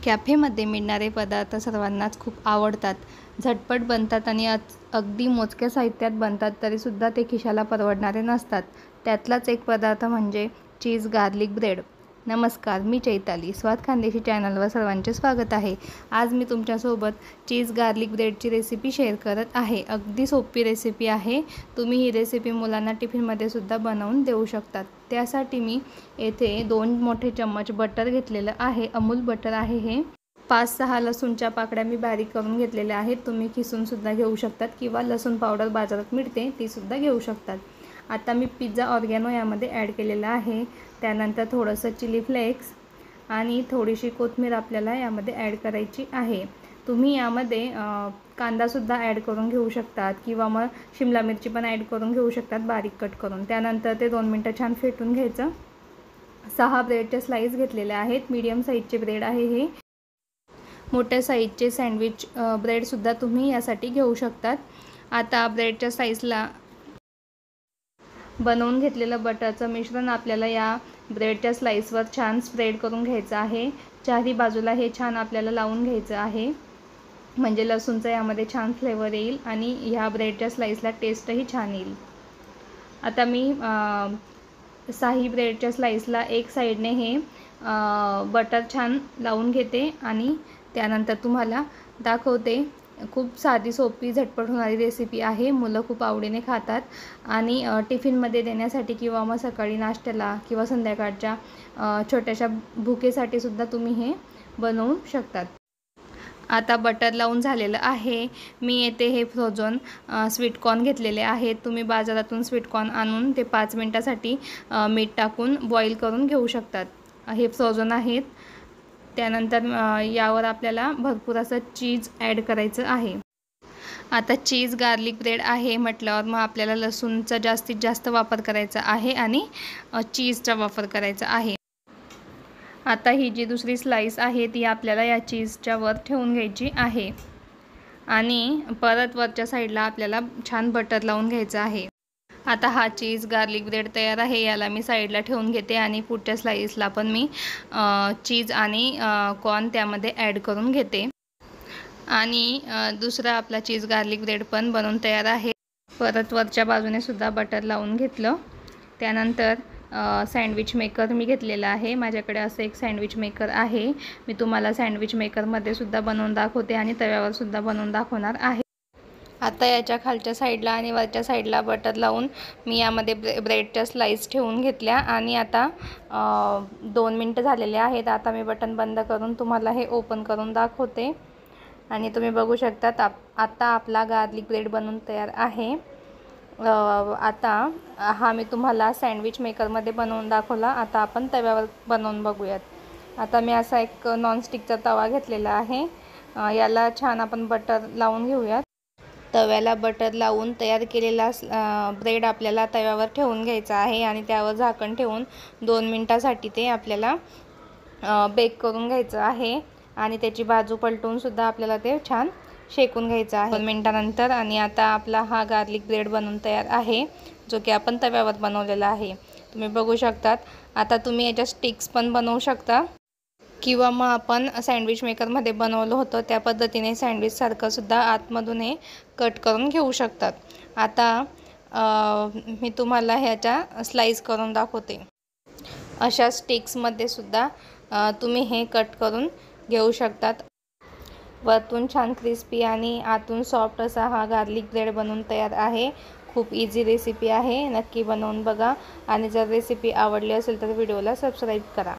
कॅफेमध्ये मिळणारे पदार्थ सर्वांनाच खूप आवडतात. झटपट बनतात आणि अगदी मोजक्या साहित्यात बनतात तरीसुद्धा ते खिशाला परवडणारे नसतात. त्यातलाच एक पदार्थ म्हणजे चीज गार्लिक ब्रेड. नमस्कार, मी चैताली. स्वाद खानदेशी चॅनलवर सर्वांचे स्वागत आहे. आज मी तुमच्यासोबत चीज गार्लिक ब्रेडची रेसिपी शेअर करत आहे. अगदी सोपी रेसिपी आहे. तुम्ही ही रेसिपी मुलांना टिफिनमध्ये सुद्धा बनवून देऊ शकतात. त्यासाठी मी येथे 2 मोठे चम्मच बटर घेतलेलं आहे. अमूल बटर आहे हे. 5-6 लसूणच्या पाकळ्या मी बारीक करून घेतलेल्या आहेत. तुम्ही किसून सुद्धा घेऊ शकतात किंवा लसूण पावडर बाजारात मिळते ती सुद्धा घेऊ शकतात. आता मी पिझ्झा ऑर्गॅनो यामध्ये ॲड केलेला आहे. त्यानंतर थोडंसं चिली फ्लेक्स आणि थोडीशी कोथिंबीर आपल्याला यामध्ये ॲड करायची आहे. तुम्ही यामध्ये कांदासुद्धा ॲड करून घेऊ शकतात किंवा मग शिमला मिरची पण ॲड करून घेऊ शकतात बारीक कट करून. त्यानंतर ते 2 मिनटं छान फेटून घ्यायचं. 6 ब्रेडचे स्लाईस घेतलेले आहेत. मीडियम साईजचे ब्रेड आहे हे. मोठ्या साईजचे सँडविच ब्रेडसुद्धा तुम्ही यासाठी घेऊ शकतात. आता ब्रेडच्या साईजला बनवून घेतलेलं बटरचं मिश्रण आपल्याला या ब्रेडच्या स्लाईसवर छान स्प्रेड करून घ्यायचं आहे. चारही बाजूला हे छान आपल्याला लावून घ्यायचं आहे, म्हणजे लसूणचा यामध्ये छान फ्लेवर येईल आणि ह्या ब्रेडच्या स्लाईसला टेस्टही छान येईल. आता मी 6 ब्रेडच्या स्लाईसला एक साईडने हे बटर छान लावून घेते आणि त्यानंतर तुम्हाला दाखवते. खूप साधी सोपी झटपट होणारी रेसिपी आहे. मुलं खूप आवडीने खातात आणि टिफिनमध्ये देण्यासाठी किंवा मग सकाळी नाश्त्याला किंवा संध्याकाळच्या छोट्याशा भुकेसाठी सुद्धा तुम्ही हे बनवू शकतात. आता बटर लावून झालेलं आहे. मी येथे हे फ्रोझन स्वीटकॉर्न घेतलेले आहेत. तुम्ही बाजारातून स्वीटकॉर्न आणून ते 5 मिनटासाठी मीठ टाकून बॉईल करून घेऊ शकतात. हे फ्रोझन आहेत. त्यानंतर यावर आपल्याला भरपूर असं चीज ॲड करायचं आहे. आता चीज गार्लिक ब्रेड आहे म्हटल्यावर मग आपल्याला लसूणचा जास्तीत जास्त वापर करायचा आहे आणि चीजचा वापर करायचा आहे. आता ही जी दुसरी स्लाईस आहे ती आपल्याला या चीजच्या वर ठेवून घ्यायची आहे आणि परत वरच्या साईडला आपल्याला छान बटर लावून घ्यायचं आहे. आता हा चीज गार्लिक ब्रेड तयार आहे. याला मी साईडला ठेवून घेते आणि पुढच्या स्लाईसला पण मी चीज आणि कॉर्न त्यामध्ये ॲड करून घेते आणि दुसरा आपला चीज गार्लिक ब्रेड पण बनवून तयार आहे. परत वरच्या बाजूने सुद्धा बटर लावून घेतलं. त्यानंतर सँडविच मेकर मी घेतलेला आहे. माझ्याकडे असं एक सँडविच मेकर आहे. मी तुम्हाला सँडविच मेकरमध्ये सुद्धा बनवून दाखवते आणि तव्यावर सुद्धा बनवून दाखवणार आहे. आता याच्या खालच्या साईडला आणि वरच्या साईडला बटर लावून मी यामध्ये ब्रेडच्या स्लाईस ठेवून घेतल्या आणि आता 2 मिनटं झालेले आहेत. आता मी बटन बंद करून तुम्हाला हे ओपन करून दाखवते आणि तुम्ही बघू शकता आता आपला गार्लिक ब्रेड बनवून तयार आहे. आता हा मी तुम्हाला सँडविच मेकरमध्ये बनवून दाखवला. आता आपण तव्यावर बनवून बघूयात. आता मी असा एक नॉनस्टिकचा तवा घेतलेला आहे. याला छान आपण बटर लावून घेऊयात. तव्याला बटर लावून तयार केलेला ब्रेड आपल्याला तव्यावर ठेवून घ्यायचा आहे आणि त्यावर झाकण ठेवून 2 मिनटासाठी ते आपल्याला बेक करून घ्यायचं आहे आणि त्याची बाजू पलटून सुद्धा आपल्याला ते छान शेकून घ्यायचं आहे 2 मिनटानंतर. आणि आता आपला हा गार्लिक ब्रेड बनवून तयार आहे, जो की आपण तव्यावर बनवलेला आहे. तुम्ही बघू शकतात. आता तुम्ही याच्या स्टिक्स पण बनवू शकता किंवा मग आपण सँडविच मेकरमध्ये बनवलं होतं त्या पद्धतीने सँडविचसारखं सुद्धा आतमधून हे कट करून घेऊ शकतात. आता मी तुम्हाला ह्याच्या स्लाईस करून दाखवते. अशा स्टिक्समध्ये सुद्धा तुम्ही हे कट करून घेऊ शकतात. वरतून छान क्रिस्पी आणि आतून सॉफ्ट असा हा गार्लिक ब्रेड बनवून तयार आहे. खूप इझी रेसिपी आहे. नक्की बनवून बघा आणि जर रेसिपी आवडली असेल तर व्हिडिओला सबस्क्राईब करा.